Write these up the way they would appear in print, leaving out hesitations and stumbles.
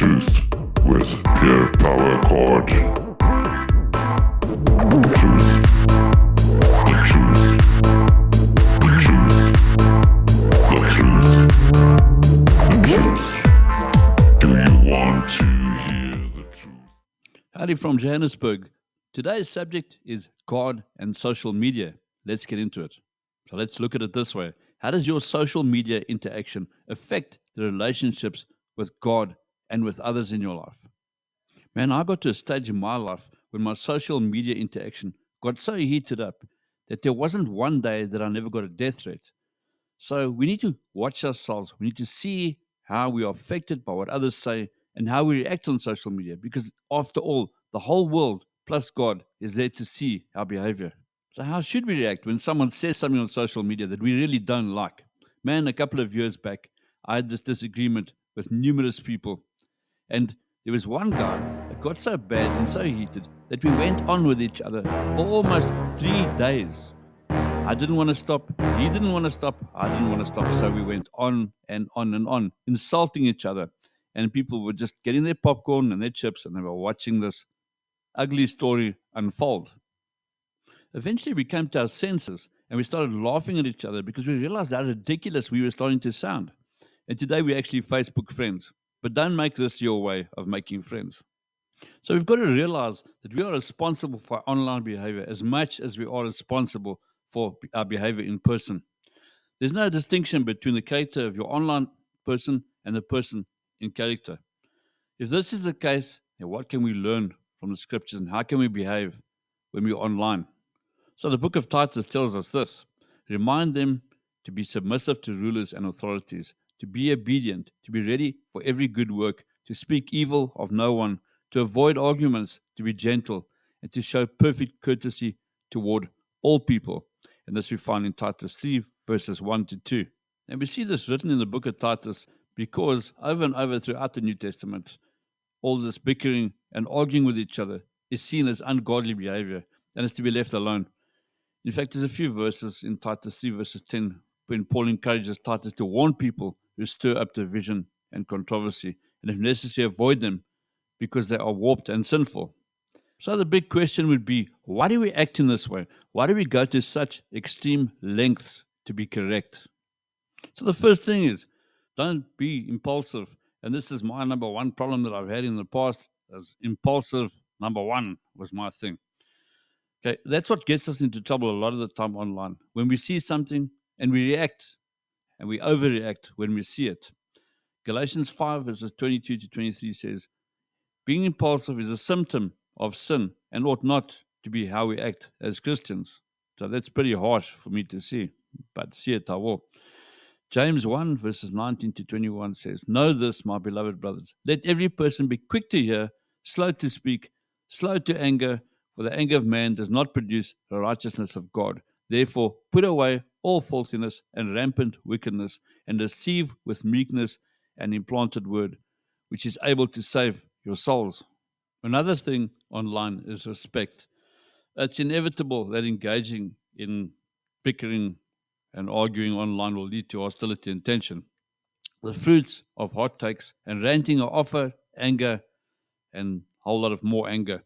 truth with pure power chord. The truth, the truth, the truth, the truth, the truth. Do you want to hear the truth? Howdy from Johannesburg. Today's subject is God and social media. Let's get into it. So let's look at it this way. How does your social media interaction affect the relationships with God and with others in your life? Man, I got to a stage in my life when my social media interaction got so heated up that there wasn't one day that I never got a death threat. So we need to watch ourselves. We need to see how we are affected by what others say and how we react on social media because, after all, the whole world plus God is there to see our behavior. So, how should we react when someone says something on social media that we really don't like? Man, a couple of years back, I had this disagreement with numerous people, and there was one guy that got so bad and so heated that we went on with each other for almost 3 days. I didn't want to stop. He didn't want to stop. I didn't want to stop. So we went on and on and on, insulting each other. And people were just getting their popcorn and their chips and they were watching this ugly story unfold. Eventually, we came to our senses and we started laughing at each other because we realized how ridiculous we were starting to sound. And today we're actually Facebook friends. But don't make this your way of making friends. So we've got to realize that we are responsible for our online behavior as much as we are responsible for our behavior in person. There's no distinction between the character of your online person and the person in character. If this is the case, then what can we learn from the scriptures and how can we behave when we're online? So the book of Titus tells us this: remind them to be submissive to rulers and authorities, to be obedient, to be ready for every good work, to speak evil of no one, to avoid arguments, to be gentle, and to show perfect courtesy toward all people. And this we find in Titus 3, verses 1 to 2. And we see this written in the book of Titus because over and over throughout the New Testament, all this bickering and arguing with each other is seen as ungodly behavior and is to be left alone. In fact, there's a few verses in Titus 3, verses 10, when Paul encourages Titus to warn people who stir up division and controversy, and if necessary, avoid them because they are warped and sinful. So the big question would be, why do we act in this way? Why do we go to such extreme lengths to be correct? So the first thing is, don't be impulsive. And this is my number one problem that I've had in the past, as impulsive number one was my thing. Okay, that's what gets us into trouble a lot of the time online. When we see something and we react and we overreact when we see it. Galatians 5, verses 22 to 23 says, being impulsive is a symptom of sin and ought not to be how we act as Christians. So that's pretty harsh for me to see, but see it I will. James 1, verses 19 to 21 says, know this, my beloved brothers, let every person be quick to hear, slow to speak, slow to anger, for the anger of man does not produce the righteousness of God. Therefore, put away all falseness and rampant wickedness, and receive with meekness an implanted word, which is able to save your souls. Another thing online is respect. It's inevitable that engaging in bickering and arguing online will lead to hostility and tension. The fruits of hot takes and ranting are often anger and a whole lot of more anger.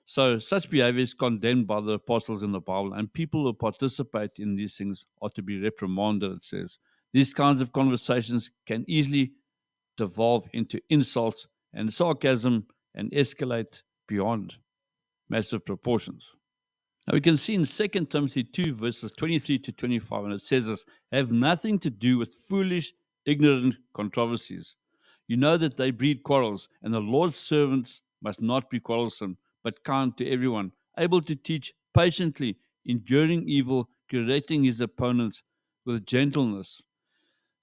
So such behavior is condemned by the apostles in the Bible, and people who participate in these things are to be reprimanded, it says. These kinds of conversations can easily devolve into insults and sarcasm and escalate beyond massive proportions. Now we can see in 2 Timothy 2, verses 23 to 25, and it says this, have nothing to do with foolish, ignorant controversies. You know that they breed quarrels, and the Lord's servants must not be quarrelsome, but kind to everyone, able to teach patiently, enduring evil, correcting his opponents with gentleness.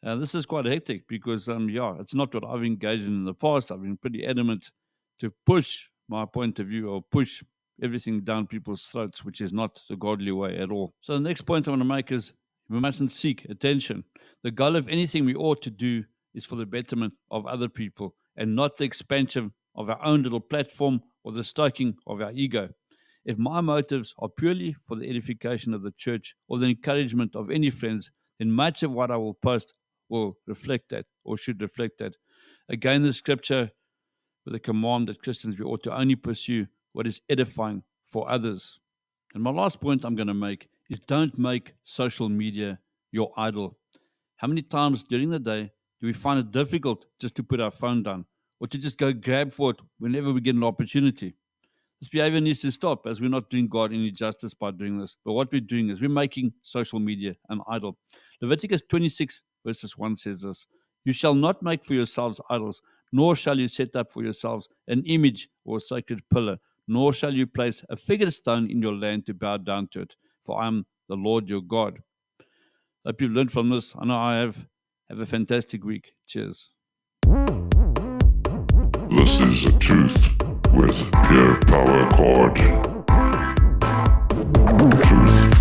This is quite hectic because, it's not what I've engaged in the past. I've been pretty adamant to push my point of view or push everything down people's throats, which is not the godly way at all. So the next point I want to make is we mustn't seek attention. The goal of anything we ought to do is for the betterment of other people and not the expansion of our own little platform or the stoking of our ego. If my motives are purely for the edification of the church or the encouragement of any friends, then much of what I will post will reflect that or should reflect that. Again, the scripture with a command that Christians, we ought to only pursue what is edifying for others. And my last point I'm going to make is don't make social media your idol. How many times during the day do we find it difficult just to put our phone down or to just go grab for it whenever we get an opportunity? This behavior needs to stop, as we're not doing God any justice by doing this. But what we're doing is we're making social media an idol. Leviticus 26 verses 1 says this: "You shall not make for yourselves idols, nor shall you set up for yourselves an image or a sacred pillar, nor shall you place a figured stone in your land to bow down to it, for I am the Lord your God." Hope you've learned from this. I know I have. Have a fantastic week. Cheers. This is the truth with Pure Power Chord. Truth.